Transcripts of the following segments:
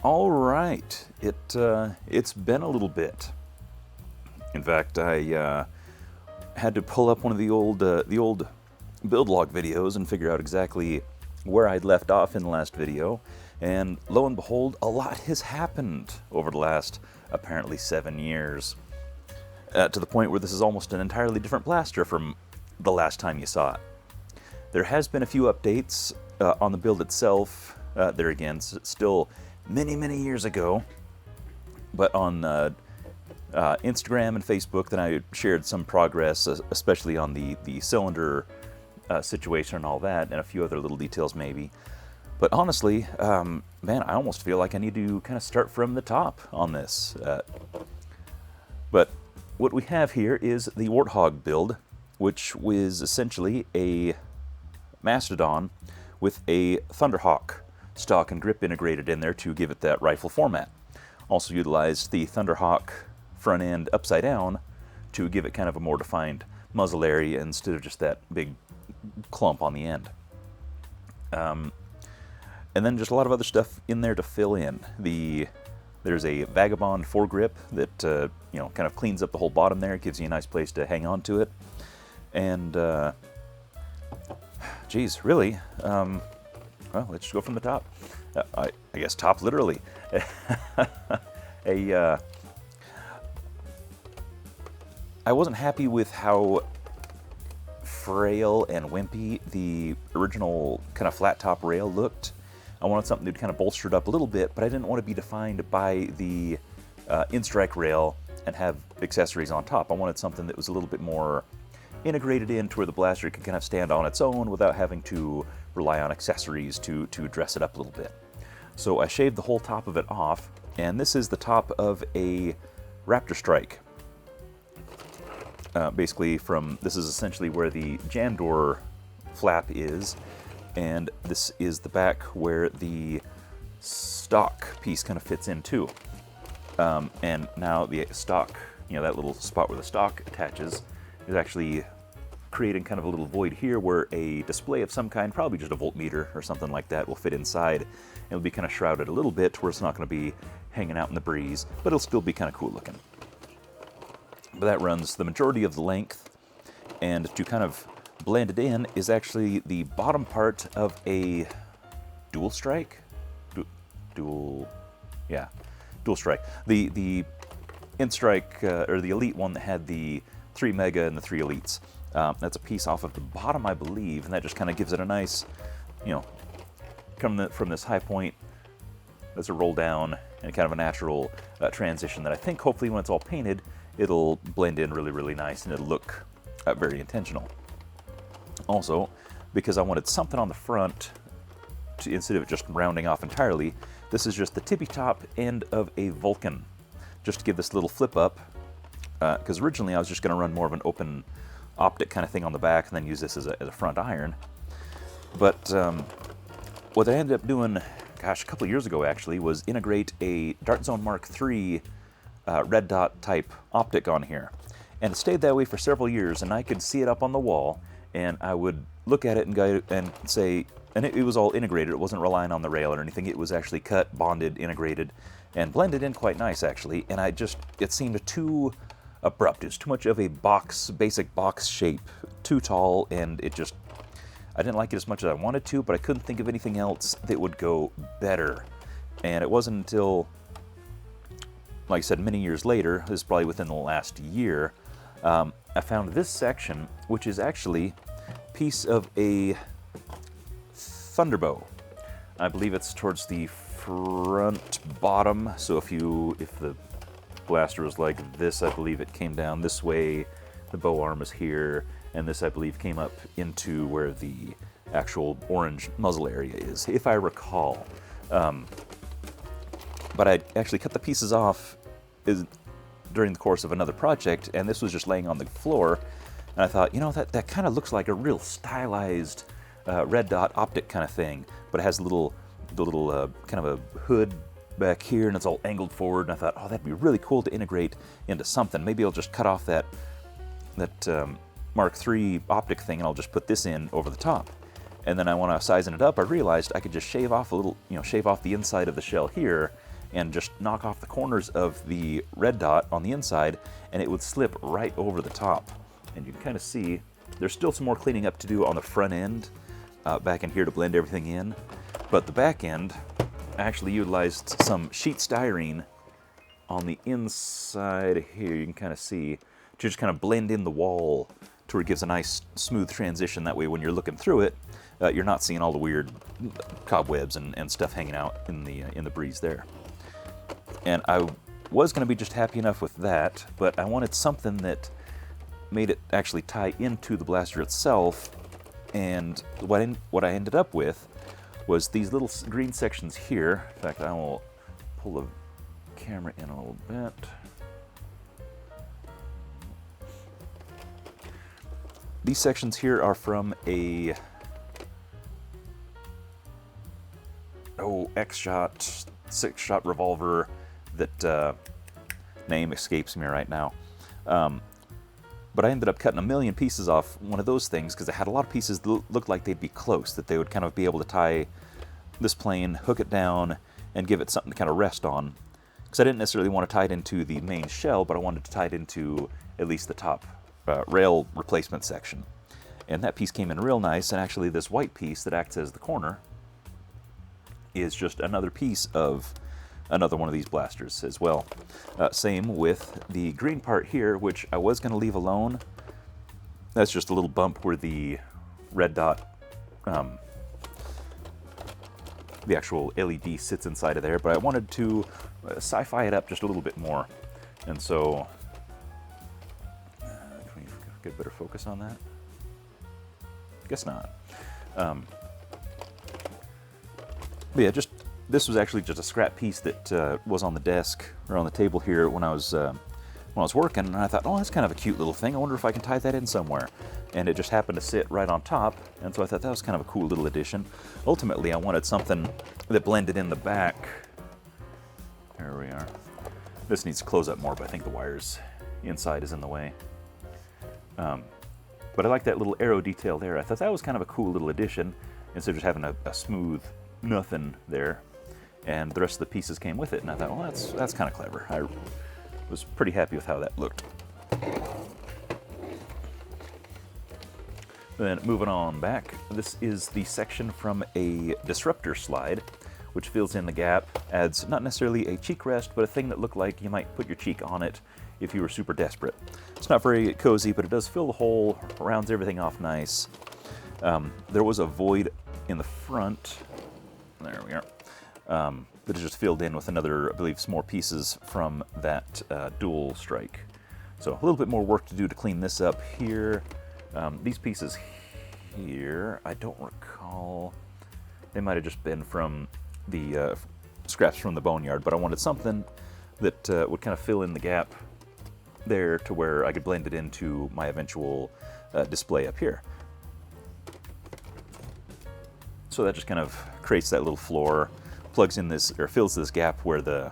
All right, it's been a little bit. In fact, I had to pull up one of the old build log videos and figure out exactly where I'd left off in the last video. And lo and behold, a lot has happened over the last apparently 7 years, to the point where this is almost an entirely different blaster from the last time you saw it. There has been a few updates on the build itself. There again, still many years ago, but on Instagram and Facebook, then I shared some progress, especially on the cylinder situation and all that, and a few other little details maybe. But honestly, man, I almost feel like I need to kind of start from the top on this. But what we have here is the Warthog build, which was essentially a Mastodon with a Thunderhawk stock and grip integrated in there to give it that rifle format. Also utilized the Thunderhawk front end upside down to give it kind of a more defined muzzle area instead of just that big clump on the end. And then just a lot of other stuff in there to fill in. There's a Vagabond foregrip that kind of cleans up the whole bottom there. It gives you a nice place to hang on to it. And geez, really, well, let's just go from the top. I guess top literally. I wasn't happy with how frail and wimpy the original kind of flat top rail looked. I wanted something that kind of bolstered up a little bit, but I didn't want to be defined by the in-strike rail and have accessories on top. I wanted something that was a little bit more integrated into where the blaster could kind of stand on its own without having to rely on accessories to dress it up a little bit. So I shaved the whole top of it off, and this is the top of a Raptor Strike. This is essentially where the jam door flap is, and this is the back where the stock piece kind of fits in too. And now the stock, that little spot where the stock attaches, is actually creating kind of a little void here where a display of some kind, probably just a voltmeter or something like that, will fit inside. It'll be kind of shrouded a little bit where it's not going to be hanging out in the breeze, but it'll still be kind of cool looking. But that runs the majority of the length, and to kind of blend it in is actually the bottom part of a dual strike. Dual strike. The in-strike, or the elite one that had the 3 mega and the 3 elites. That's a piece off of the bottom, I believe, and that just kind of gives it a nice, coming from this high point, as a roll down, and kind of a natural transition that I think hopefully when it's all painted, it'll blend in really nice and it'll look very intentional. Also, because I wanted something on the front, instead of just rounding off entirely, this is just the tippy top end of a Vulcan, just to give this little flip up, because originally I was just going to run more of an open optic kind of thing on the back and then use this as a front iron. But what I ended up doing, a couple of years ago actually, was integrate a Dart Zone Mark III red dot type optic on here. And it stayed that way for several years, and I could see it up on the wall, and I would look at it and say, and it was all integrated. It wasn't relying on the rail or anything. It was actually cut, bonded, integrated, and blended in quite nice actually. And it seemed too abrupt. It was too much of a basic box shape, too tall, and I didn't like it as much as I wanted to, but I couldn't think of anything else that would go better. And it wasn't until, like I said, many years later, this is probably within the last year, I found this section, which is actually a piece of a Thunderbow. I believe it's towards the front bottom, so if the blaster was like this, I believe it came down this way, the bow arm is here, and this, I believe, came up into where the actual orange muzzle area is, if I recall. But I actually cut the pieces off during the course of another project, and this was just laying on the floor, and I thought, that kind of looks like a real stylized red dot optic kind of thing, but it has the little kind of a hood back here, and it's all angled forward, and I thought, that'd be really cool to integrate into something. Maybe I'll just cut off that Mark III optic thing, and I'll just put this in over the top. And then when I was sizing it up, I realized I could just shave off the inside of the shell here, and just knock off the corners of the red dot on the inside, and it would slip right over the top. And you can kind of see there's still some more cleaning up to do on the front end back in here to blend everything in, but the back end I actually utilized some sheet styrene on the inside here. You can kind of see to just kind of blend in the wall to where it gives a nice smooth transition. That way when you're looking through it, you're not seeing all the weird cobwebs and stuff hanging out in the breeze there. And I was going to be just happy enough with that, but I wanted something that made it actually tie into the blaster itself. And what I ended up with was these little green sections here. In fact, I will pull the camera in a little bit. These sections here are from a X-Shot, 6-shot revolver that name escapes me right now. But I ended up cutting a million pieces off one of those things because it had a lot of pieces that looked like they'd be close, that they would kind of be able to tie this plane, hook it down, and give it something to kind of rest on. Because I didn't necessarily want to tie it into the main shell, but I wanted to tie it into at least the top rail replacement section. And that piece came in real nice, and actually this white piece that acts as the corner is just another piece of another one of these blasters as well. Same with the green part here, which I was going to leave alone. That's just a little bump where the red dot, the actual LED sits inside of there, but I wanted to sci-fi it up just a little bit more. And so, can we get better focus on that? Guess not. But yeah, this was actually just a scrap piece that was on the desk or on the table here when I was working, and I thought, oh, that's kind of a cute little thing. I wonder if I can tie that in somewhere. And it just happened to sit right on top, and so I thought that was kind of a cool little addition. Ultimately, I wanted something that blended in the back. There we are. This needs to close up more, but I think the wires inside is in the way. But I like that little arrow detail there. I thought that was kind of a cool little addition, instead of just having a smooth nothing there. And the rest of the pieces came with it, and I thought, well, that's kind of clever. I was pretty happy with how that looked. Then moving on back, this is the section from a disruptor slide, which fills in the gap, adds not necessarily a cheek rest, but a thing that looked like you might put your cheek on it if you were super desperate. It's not very cozy, but it does fill the hole, rounds everything off nice. There was a void in the front. There we are. That is just filled in with another, I believe, some more pieces from that dual strike. So a little bit more work to do to clean this up here. These pieces here, I don't recall. They might have just been from the scraps from the boneyard, but I wanted something that would kind of fill in the gap there to where I could blend it into my eventual display up here. So that just kind of creates that little floor, plugs in this, or fills this gap where the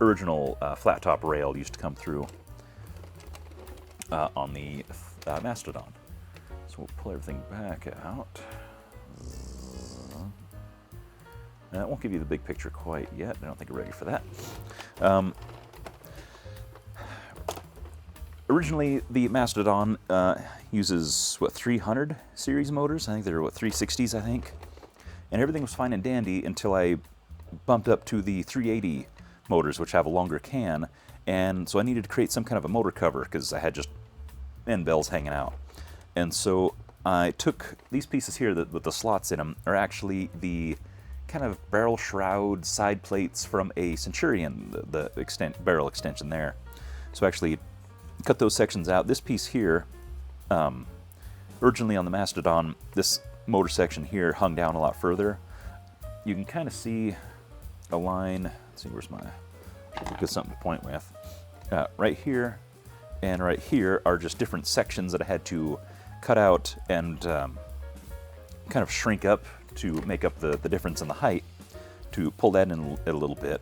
original flat top rail used to come through on the Mastodon. So we'll pull everything back out. And that won't give you the big picture quite yet. I don't think we're ready for that. Originally, the Mastodon uses, 300 series motors? I think they're, 360s, I think? And everything was fine and dandy until I bumped up to the 380 motors, which have a longer can. And so I needed to create some kind of a motor cover because I had just end bells hanging out. And so I took these pieces here with the slots in them are actually the kind of barrel shroud side plates from a Centurion, the barrel extension there. So actually cut those sections out. This piece here, originally on the Mastodon, this motor section here hung down a lot further. You can kind of see a line. Let's see, where's my, get something to point with. Right here and right here are just different sections that I had to cut out and kind of shrink up to make up the difference in the height to pull that in a little bit.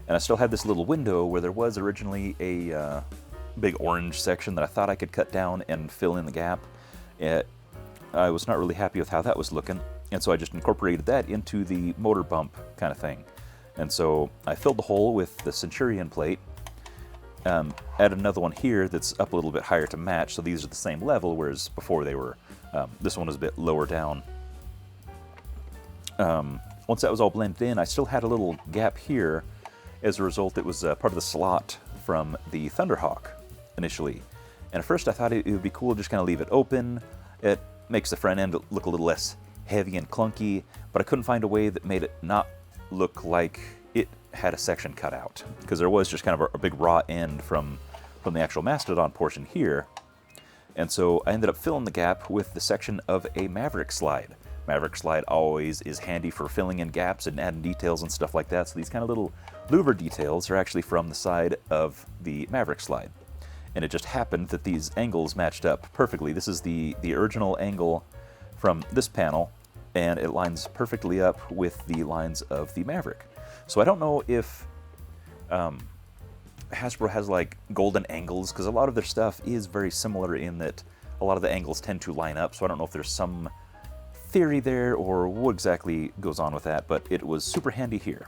And I still had this little window where there was originally a big orange section that I thought I could cut down and fill in the gap. I was not really happy with how that was looking, and so I just incorporated that into the motor bump kind of thing. And so I filled the hole with the Centurion plate, added another one here that's up a little bit higher to match, so these are the same level, whereas before they were, this one was a bit lower down. Once that was all blended in, I still had a little gap here. As a result, it was part of the slot from the Thunderhawk initially. And at first I thought it would be cool to just kind of leave it open. It makes the front end look a little less heavy and clunky, but I couldn't find a way that made it not look like it had a section cut out, because there was just kind of a big raw end from the actual Mastodon portion here. And so I ended up filling the gap with the section of a Maverick slide. Maverick slide always is handy for filling in gaps and adding details and stuff like that. So these kind of little louver details are actually from the side of the Maverick slide. And it just happened that these angles matched up perfectly. This is the original angle from this panel, and it lines perfectly up with the lines of the Maverick. So I don't know if Hasbro has like golden angles, because a lot of their stuff is very similar in that a lot of the angles tend to line up. So I don't know if there's some theory there or what exactly goes on with that, but it was super handy here.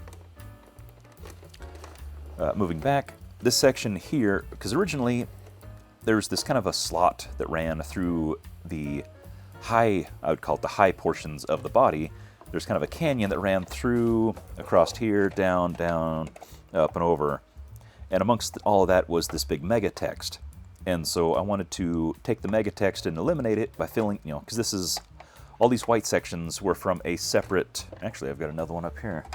Moving back, this section here, because originally there was this kind of a slot that ran through the high, I would call it the high portions of the body. There's kind of a canyon that ran through, across here, down, down, up and over. And amongst all of that was this big mega text. And so I wanted to take the mega text and eliminate it by filling, because this is, all these white sections were from a separate, actually I've got another one up here,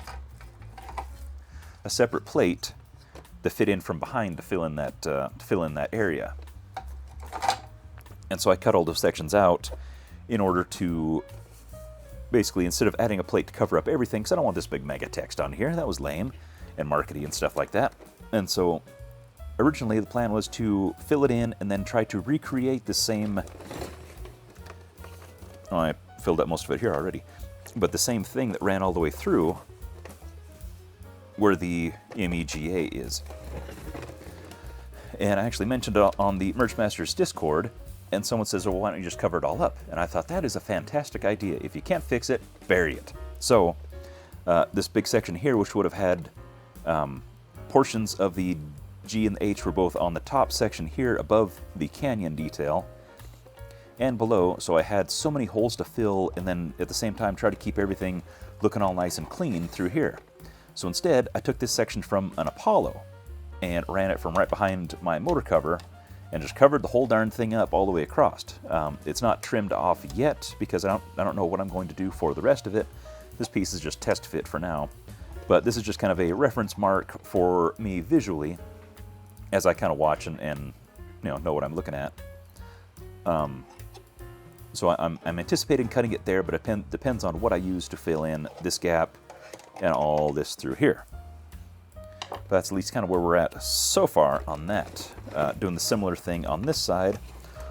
a separate plate that fit in from behind to fill in that area. And so I cut all those sections out in order to basically, instead of adding a plate to cover up everything, because I don't want this big mega text on here, that was lame and markety and stuff like that. And so originally the plan was to fill it in and then try to recreate the same, oh, I filled up most of it here already, but the same thing that ran all the way through where the MEGA is. And I actually mentioned it on the Merch Masters Discord, and someone says, well, why don't you just cover it all up? And I thought, that is a fantastic idea. If you can't fix it, bury it. So this big section here, which would have had portions of the G and the H were both on the top section here above the canyon detail and below, so I had so many holes to fill, and then at the same time try to keep everything looking all nice and clean through here. So instead, I took this section from an Apollo and ran it from right behind my motor cover and just covered the whole darn thing up all the way across. It's not trimmed off yet because I don't know what I'm going to do for the rest of it. This piece is just test fit for now, but this is just kind of a reference mark for me visually as I kind of watch and know what I'm looking at. So I'm anticipating cutting it there, but it depends on what I use to fill in this gap and all this through here. But that's at least kind of where we're at so far on that. Doing the similar thing on this side,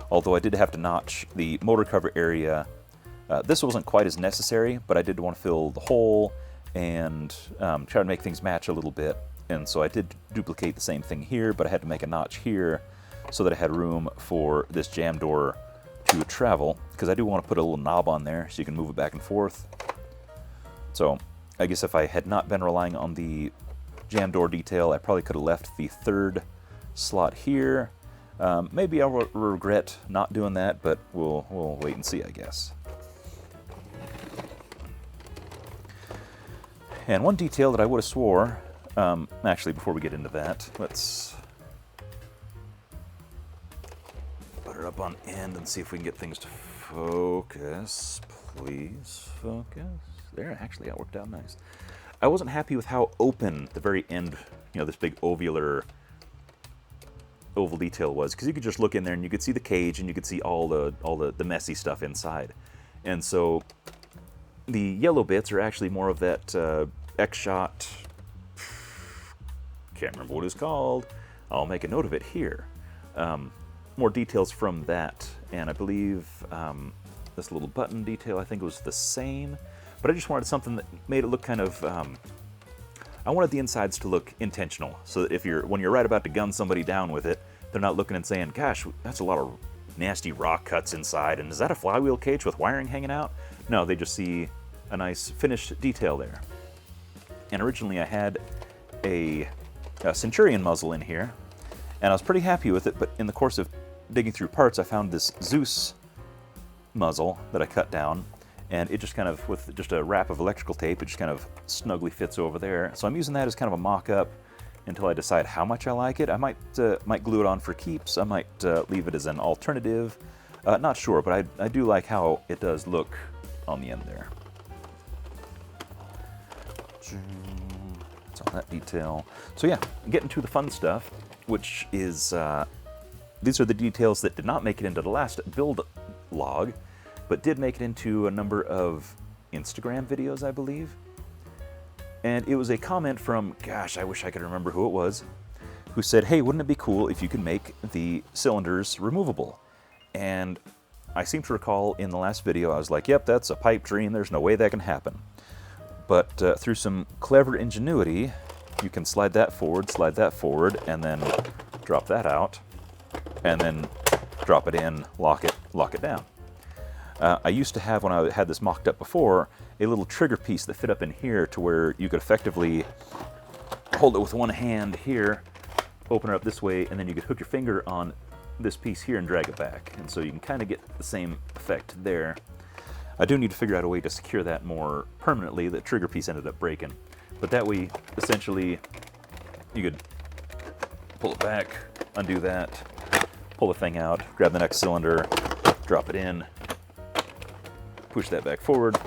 although I did have to notch the motor cover area. This wasn't quite as necessary, but I did want to fill the hole and try to make things match a little bit. And so I did duplicate the same thing here, but I had to make a notch here so that I had room for this jam door to travel, because I do want to put a little knob on there so you can move it back and forth. So I guess if I had not been relying on the jam door detail, I probably could have left the third slot here. Maybe I'll regret not doing that, but we'll wait and see, I guess. And one detail that I would have swore, actually before we get into that, let's put her up on end and see if we can get things to focus. Please focus. There, actually that worked out nice. I wasn't happy with how open the very end, this big oval detail was, because you could just look in there and you could see the cage and you could see all the messy stuff inside. And so the yellow bits are actually more of that X-Shot, can't remember what it's called. I'll make a note of it here. More details from that, and I believe this little button detail, I think it was the same, but I just wanted something that made it look kind of, I wanted the insides to look intentional, so that when you're right about to gun somebody down with it, they're not looking and saying, gosh, that's a lot of nasty raw cuts inside, and is that a flywheel cage with wiring hanging out? No, they just see a nice finished detail there. And originally I had a Centurion muzzle in here, and I was pretty happy with it, but in the course of digging through parts, I found this Zeus muzzle that I cut down, and it just kind of, with just a wrap of electrical tape, it just kind of snugly fits over there. So I'm using that as kind of a mock-up until I decide how much I like it. I might glue it on for keeps. I might leave it as an alternative. Not sure, but I do like how it does look on the end there. That's all that detail. So yeah, getting to the fun stuff, which is, these are the details that did not make it into the last build log, but did make it into a number of Instagram videos, I believe. And it was a comment from, gosh, I wish I could remember who it was, who said, hey, wouldn't it be cool if you could make the cylinders removable? And I seem to recall in the last video, I was like, yep, that's a pipe dream, there's no way that can happen. But through some clever ingenuity, you can slide that forward, and then drop that out, and then drop it in, lock it down. I used to have, when I had this mocked up before, a little trigger piece that fit up in here to where you could effectively hold it with one hand here, open it up this way, and then you could hook your finger on this piece here and drag it back. And so you can kind of get the same effect there. I do need to figure out a way to secure that more permanently. The trigger piece ended up breaking. But that way, essentially, you could pull it back, undo that, pull the thing out, grab the next cylinder, drop it in, push that back forward,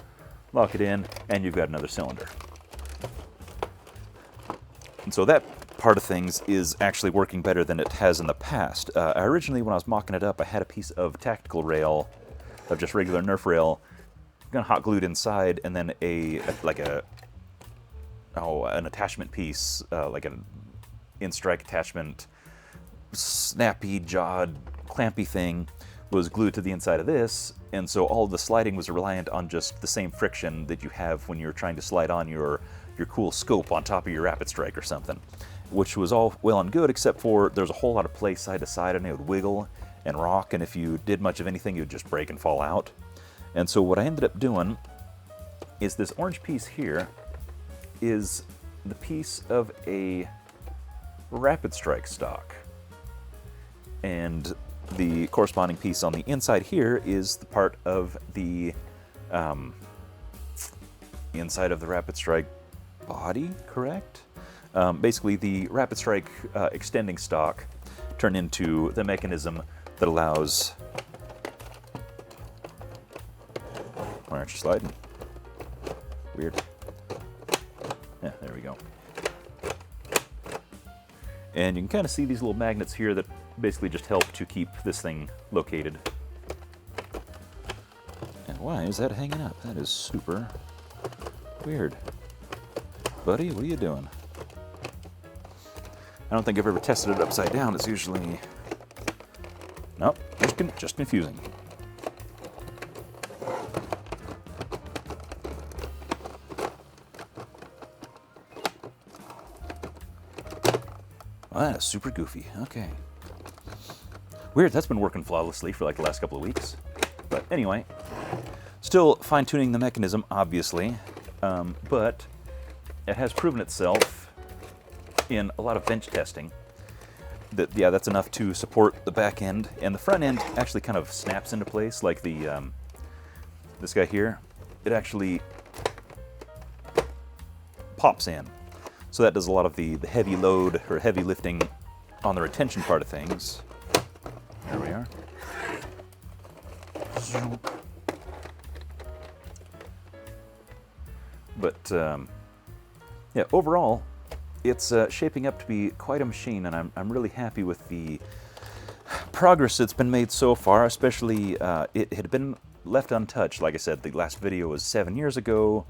lock it in, and you've got another cylinder. And so that part of things is actually working better than it has in the past. Originally, when I was mocking it up, I had a piece of tactical rail, of just regular Nerf rail, kind of hot glued inside, and then an attachment piece, like an in-strike attachment, snappy jawed, clampy thing, was glued to the inside of this, and so all of the sliding was reliant on just the same friction that you have when you're trying to slide on your cool scope on top of your rapid strike or something, which was all well and good, except for there's a whole lot of play side to side, and it would wiggle and rock, and if you did much of anything, it would just break and fall out. And so what I ended up doing is this orange piece here is the piece of a rapid strike stock, and the corresponding piece on the inside here is the part of the inside of the rapid strike body, correct? Basically, the rapid strike extending stock turned into the mechanism that allows... Why aren't you sliding? Weird. Yeah, there we go. And you can kind of see these little magnets here that basically just help to keep this thing located. And why is that hanging up? That is super weird. Buddy, what are you doing? I don't think I've ever tested it upside down. It's usually... Nope, just confusing. Well, that is super goofy. Okay. Weird, that's been working flawlessly for like the last couple of weeks. But anyway, still fine-tuning the mechanism, obviously, but it has proven itself in a lot of bench testing that, yeah, that's enough to support the back end, and the front end actually kind of snaps into place, like the this guy here. It actually pops in. So that does a lot of the heavy load or heavy lifting on the retention part of things. There we are. But yeah, overall, it's shaping up to be quite a machine, and I'm really happy with the progress that's been made so far. Especially, it had been left untouched. Like I said, the last video was 7 years ago.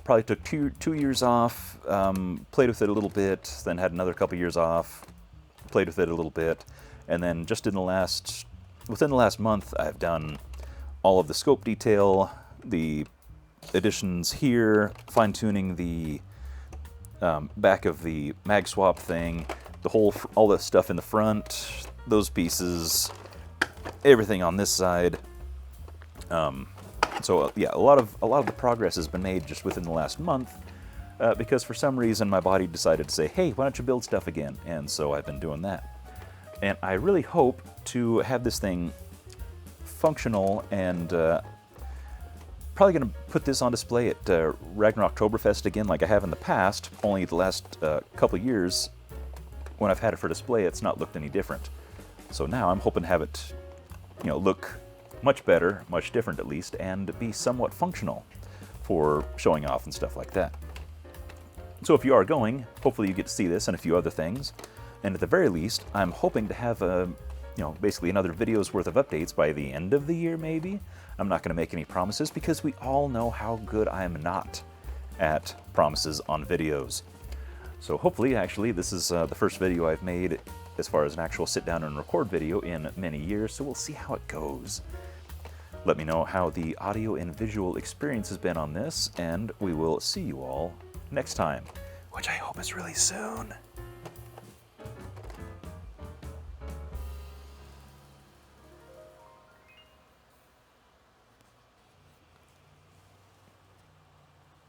Probably took two years off, played with it a little bit, then had another couple years off, played with it a little bit, and then just within the last month, I've done all of the scope detail, the additions here, fine-tuning the back of the mag swap thing, all the stuff in the front, those pieces, everything on this side. So yeah, a lot of the progress has been made just within the last month, because for some reason my body decided to say, hey, why don't you build stuff again? And so I've been doing that. And I really hope to have this thing functional, and probably going to put this on display at Ragnarok Oktoberfest again like I have in the past, only the last couple of years when I've had it for display it's not looked any different. So now I'm hoping to have it, you know, look much better, much different at least, and be somewhat functional for showing off and stuff like that. So if you are going, hopefully you get to see this and a few other things. And at the very least, I'm hoping to have basically another video's worth of updates by the end of the year, maybe. I'm not going to make any promises because we all know how good I am not at promises on videos. So hopefully, actually, this is the first video I've made as far as an actual sit down and record video in many years, so we'll see how it goes. Let me know how the audio and visual experience has been on this, and we will see you all next time, which I hope is really soon.